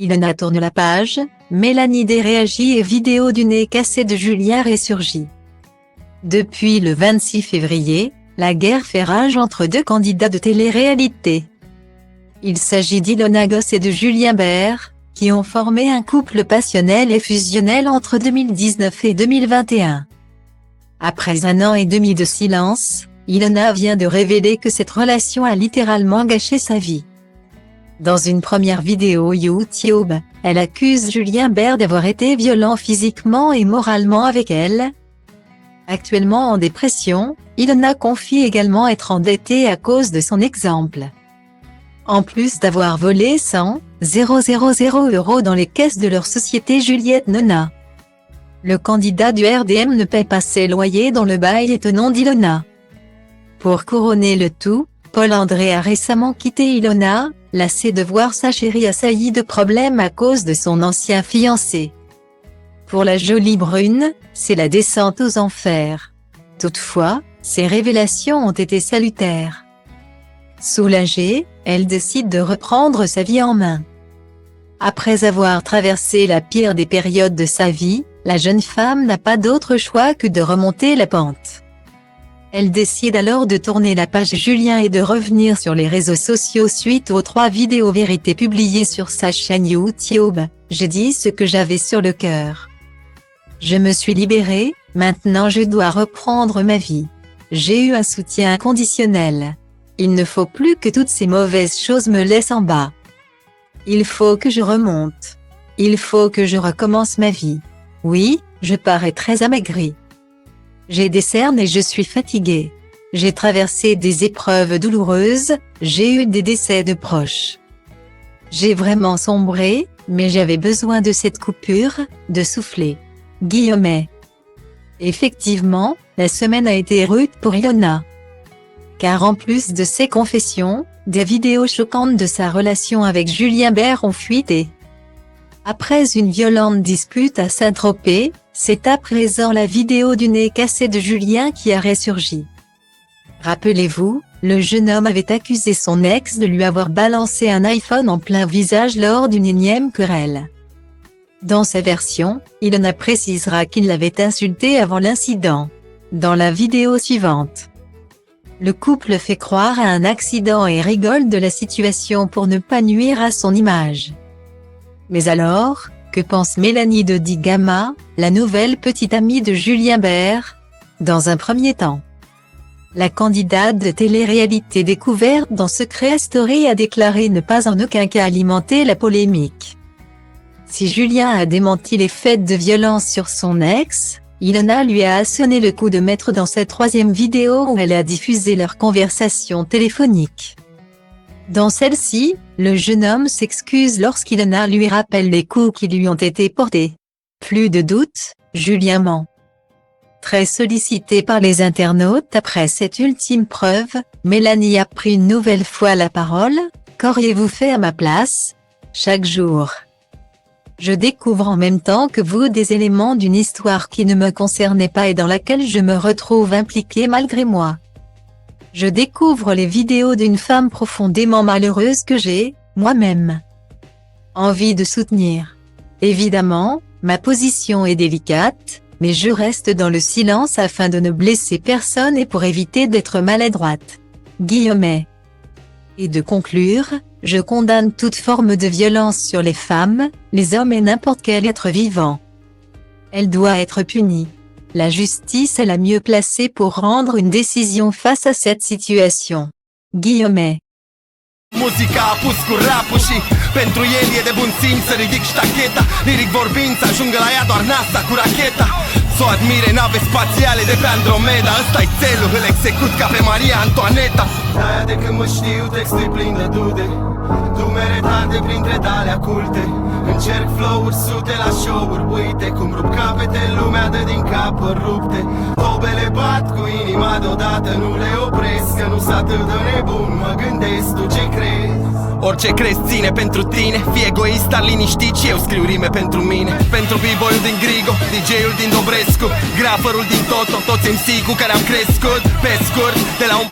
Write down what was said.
Ilona tourne la page, Mélanie D réagit et vidéo du nez cassé de Julien ressurgit. Depuis le 26 février, la guerre fait rage entre deux candidats de télé-réalité. Il s'agit d'Ilona Goss et de Julien Bert, qui ont formé un couple passionnel et fusionnel entre 2019 et 2021. Après 1 an et demi de silence, Ilona vient de révéler que cette relation a littéralement gâché sa vie. Dans une première vidéo YouTube, elle accuse Julien Bert d'avoir été violent physiquement et moralement avec elle. Actuellement en dépression, Ilona confie également être endettée à cause de son exemple. En plus d'avoir volé 100 000 € dans les caisses de leur société Juliette Nona. Le candidat du RDM ne paie pas ses loyers dans le bail étonnant d'Ilona. Pour couronner le tout, Paul André a récemment quitté Ilona, lassé de voir sa chérie assaillie de problèmes à cause de son ancien fiancé. Pour la jolie brune, c'est la descente aux enfers. Toutefois, ces révélations ont été salutaires. Soulagée, elle décide de reprendre sa vie en main. Après avoir traversé la pire des périodes de sa vie, la jeune femme n'a pas d'autre choix que de remonter la pente. Elle décide alors de tourner la page Julien et de revenir sur les réseaux sociaux suite aux 3 vidéos vérités publiées sur sa chaîne YouTube. J'ai dit ce que j'avais sur le cœur. Je me suis libérée, maintenant je dois reprendre ma vie. J'ai eu un soutien inconditionnel. Il ne faut plus que toutes ces mauvaises choses me laissent en bas. Il faut que je remonte. Il faut que je recommence ma vie. Oui, je parais très amaigrie. J'ai des cernes et je suis fatiguée. J'ai traversé des épreuves douloureuses, j'ai eu des décès de proches. J'ai vraiment sombré, mais j'avais besoin de cette coupure, de souffler. Guillaumet. Effectivement, la semaine a été rude pour Ilona. Car en plus de ses confessions, des vidéos choquantes de sa relation avec Julien Bert ont fuité. Après une violente dispute à Saint-Tropez, c'est à présent la vidéo du nez cassé de Julien qui a ressurgi. Rappelez-vous, le jeune homme avait accusé son ex de lui avoir balancé un iPhone en plein visage lors d'une énième querelle. Dans sa version, Ilona précisera qu'il l'avait insulté avant l'incident. Dans la vidéo suivante, le couple fait croire à un accident et rigole de la situation pour ne pas nuire à son image. Mais alors, que pense Mélanie de Digama, la nouvelle petite amie de Julien Bert? Dans un premier temps, la candidate de télé-réalité découverte dans Secret Story a déclaré ne pas en aucun cas alimenter la polémique. Si Julien a démenti les faits de violence sur son ex, Ilona lui a sonné le coup de maître dans sa 3e vidéo où elle a diffusé leur conversation téléphonique. Dans celle-ci, le jeune homme s'excuse lorsqu'Ilona lui rappelle les coups qui lui ont été portés. Plus de doute, Julien ment. Très sollicité par les internautes après cette ultime preuve, Mélanie a pris une nouvelle fois la parole. Qu'auriez-vous fait à ma place? Chaque jour, je découvre en même temps que vous des éléments d'une histoire qui ne me concernait pas et dans laquelle je me retrouve impliquée malgré moi. Je découvre les vidéos d'une femme profondément malheureuse que j'ai, moi-même, envie de soutenir. Évidemment, ma position est délicate, mais je reste dans le silence afin de ne blesser personne et pour éviter d'être maladroite. Guillaumet. Et de conclure, je condamne toute forme de violence sur les femmes, les hommes et n'importe quel être vivant. Elle doit être punie. La justice est la mieux placée pour rendre une décision face à cette situation. Guillaumet. Muzica a pus cu rap-ul și pentru el e de bun simț să ridic ștacheta. Liric vorbind să ajungă la ea doar NASA cu racheta. S-o admire nave spațiale de pe Andromeda. Ăsta-i țelul, îl execut ca pe Maria Antoaneta. De-aia de când mă știu textul plin de dude, dumere tarde printre dale culte. Încerc flow-uri sute la show-uri, uite cum rup capete, lumea dă din capări rupte. Tobele bat cu inima deodată, nu le opresc, că nu-s atât de nebun, mă gândesc, tu ce crezi? Orice crezi ține pentru tine, fii egoist, dar liniștit și eu scriu rime pentru mine. Pentru b-boy-ul din Grigo, DJ-ul din Dobrescu, graferul din Toto, toți MC cu care am crescut, pe scurt, de la un